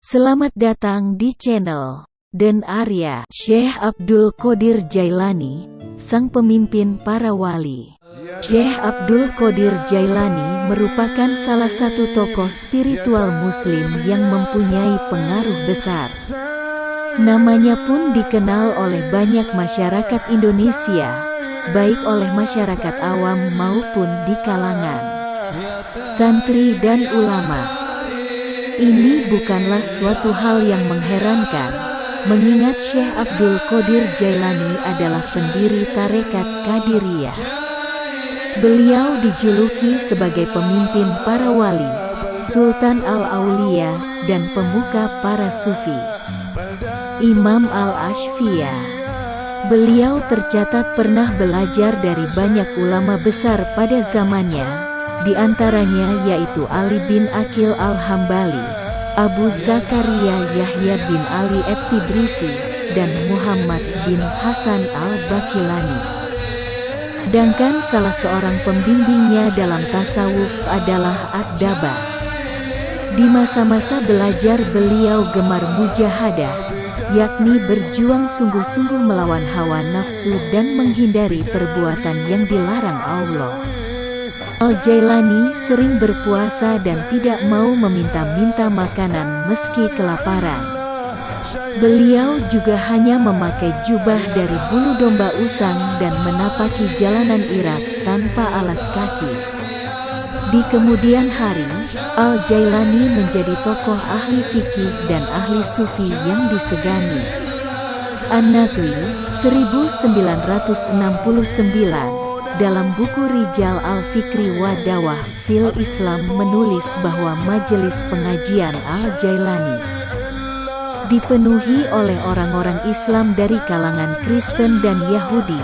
Selamat datang di channel Dan Arya. Syekh Abdul Qodir Jailani, sang pemimpin para wali. Syekh Abdul Qodir Jailani merupakan salah satu tokoh spiritual muslim yang mempunyai pengaruh besar. Namanya pun dikenal oleh banyak masyarakat Indonesia, baik oleh masyarakat awam maupun di kalangan santri dan ulama. Ini bukanlah suatu hal yang mengherankan, mengingat Syekh Abdul Qodir Jailani adalah pendiri tarekat Qadiriyah. Beliau dijuluki sebagai pemimpin para wali, Sultan Al-Aulia, dan pemuka para sufi, Imam Al-Ashfiya. Beliau tercatat pernah belajar dari banyak ulama besar pada zamannya, di antaranya yaitu Ali bin Aqil Al-Hambali, Abu Zakaria Yahya bin Ali At-Tidrisi, dan Muhammad bin Hasan Al-Bakilani. Sedangkan salah seorang pembimbingnya dalam tasawuf adalah Ad-Dabas. Di masa-masa belajar beliau gemar mujahadah, yakni berjuang sungguh-sungguh melawan hawa nafsu dan menghindari perbuatan yang dilarang Allah. Al-Jailani sering berpuasa dan tidak mau meminta-minta makanan meski kelaparan. Beliau juga hanya memakai jubah dari bulu domba usang dan menapaki jalanan Irak tanpa alas kaki. Di kemudian hari, Al-Jailani menjadi tokoh ahli fikih dan ahli sufi yang disegani. An-Natwi, 1969, dalam buku Rijal Al-Fikri wa Dawah fil Islam menulis bahwa majelis pengajian Al-Jailani dipenuhi oleh orang-orang Islam dari kalangan Kristen dan Yahudi,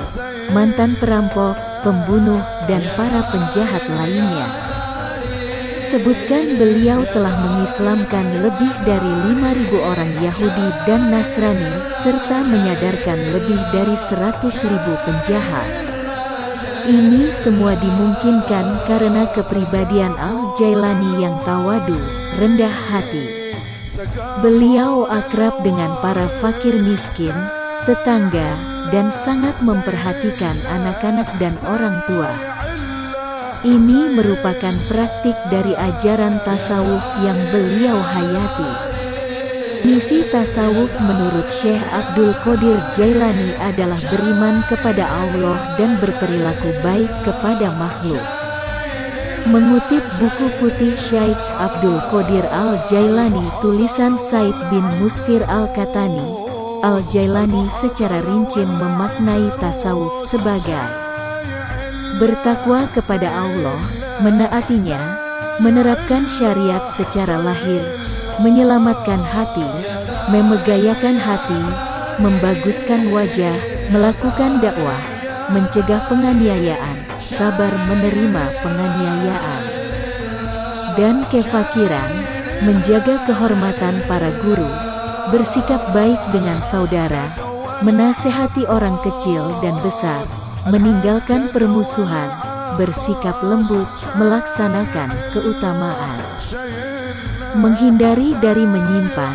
mantan perampok, pembunuh, dan para penjahat lainnya. Sebutkan beliau telah mengislamkan lebih dari 5.000 orang Yahudi dan Nasrani, serta menyadarkan lebih dari 100.000 penjahat. Ini semua dimungkinkan karena kepribadian Al-Jailani yang tawadu, rendah hati. Beliau akrab dengan para fakir miskin, tetangga, dan sangat memperhatikan anak-anak dan orang tua. Ini merupakan praktik dari ajaran tasawuf yang beliau hayati. Misi tasawuf menurut Syekh Abdul Qodir Jailani adalah beriman kepada Allah dan berperilaku baik kepada makhluk. Mengutip buku putih Syekh Abdul Qodir Al-Jailani tulisan Said bin Musfir Al-Katani, Al-Jailani secara rinci memaknai tasawuf sebagai bertakwa kepada Allah, menaatinya, menerapkan syariat secara lahir, menyelamatkan hati, memegayakan hati, membaguskan wajah, melakukan dakwah, mencegah penganiayaan, sabar menerima penganiayaan, dan kefakiran, menjaga kehormatan para guru, bersikap baik dengan saudara, menasehati orang kecil dan besar, meninggalkan permusuhan, bersikap lembut, melaksanakan keutamaan, menghindari dari menyimpan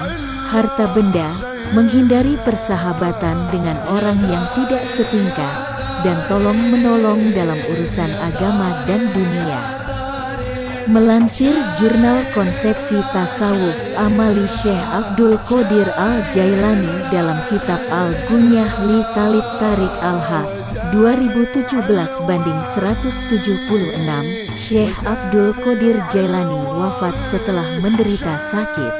harta benda, menghindari persahabatan dengan orang yang tidak setingkat, dan tolong-menolong dalam urusan agama dan dunia. Melansir Jurnal Konsepsi Tasawuf Amali Syekh Abdul Qodir Al-Jailani dalam kitab Al-Gunyah li Talib Tarik Al-Haq 2017/176, Syekh Abdul Qodir Jailani wafat setelah menderita sakit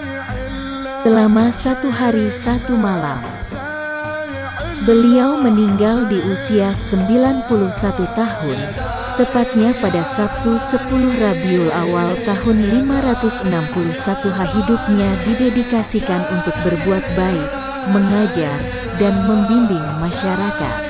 selama 1 hari 1 malam. Beliau meninggal di usia 91 tahun, tepatnya pada Sabtu 10 Rabiul Awal tahun 561 hidupnya didedikasikan untuk berbuat baik, mengajar, dan membimbing masyarakat.